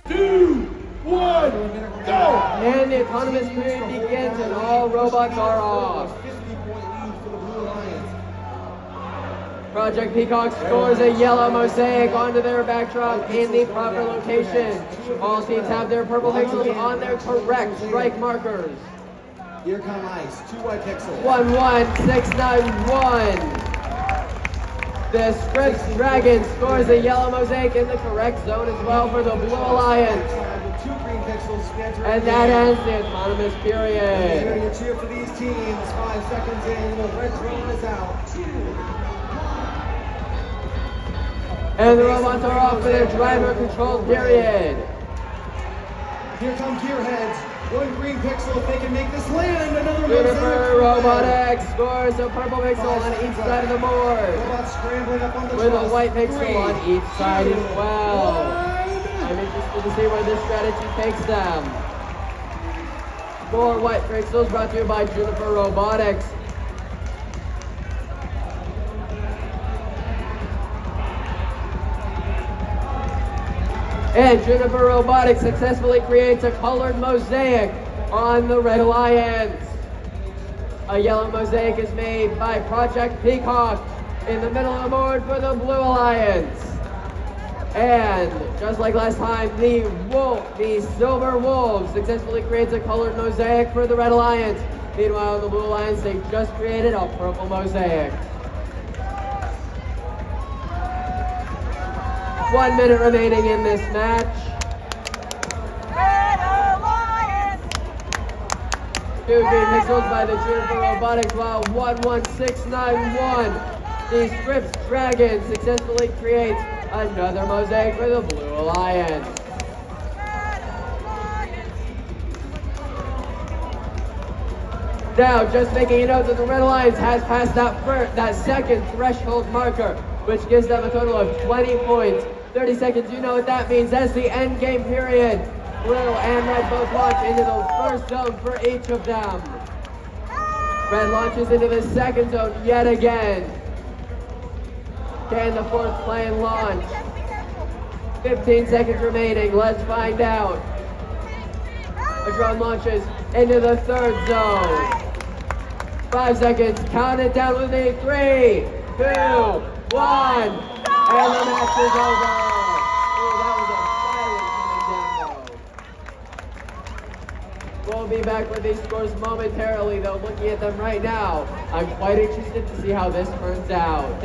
2, 1, go! And the autonomous period begins and all robots are off. 50-point lead for the Blue Alliance. Project Peacock scores a yellow mosaic onto their backdrop in the proper location. All teams have their purple pixels on their correct strike markers. Here come ice, 2 white pixels. 11691. The Scripps Dragon scores a yellow mosaic in the correct zone as well for the Blue Alliance. With 2 green pixels, And that ends the autonomous period. Hearing a cheer for these teams, 5 seconds in, the red drone is out. And the robots are off for their driver-controlled period. Here come gearheads. 1 green pixel if they can make this land. Another Juniper Robotics scores a purple pixel on each side of the board. Robots scrambling up on the With a truss. white pixel 3, on each side 2, as well. 1. I'm interested to see where this strategy takes them. More white pixels brought to you by Juniper Robotics. And Juniper Robotics successfully creates a colored mosaic on the Red Alliance. A yellow mosaic is made by Project Peacock in the middle of the board for the Blue Alliance. And just like last time, the Silver Wolves successfully creates a colored mosaic for the Red Alliance. Meanwhile, the Blue Alliance, they just created a purple mosaic. 1 minute remaining in this match. Red Alliance! 2 green pixels by the Juniper Robotics, while 11691. The Scripps Dragon successfully creates another mosaic for the Blue Alliance. Now, just making a note that the Red Alliance has passed that second threshold marker, which gives them a total of 20 points. 30 seconds, you know what that means. That's the end game period. Blue and red both launch into the first zone for each of them. Red launches into the second zone yet again. Can the fourth plane launch? 15 seconds remaining, let's find out. The drone launches into the third zone. 5 seconds, count it down with me. 3, 2, 1, and the match is over. Oh, that was a violent demo. We'll be back with these scores momentarily, though. Looking at them right now, I'm quite interested to see how this turns out.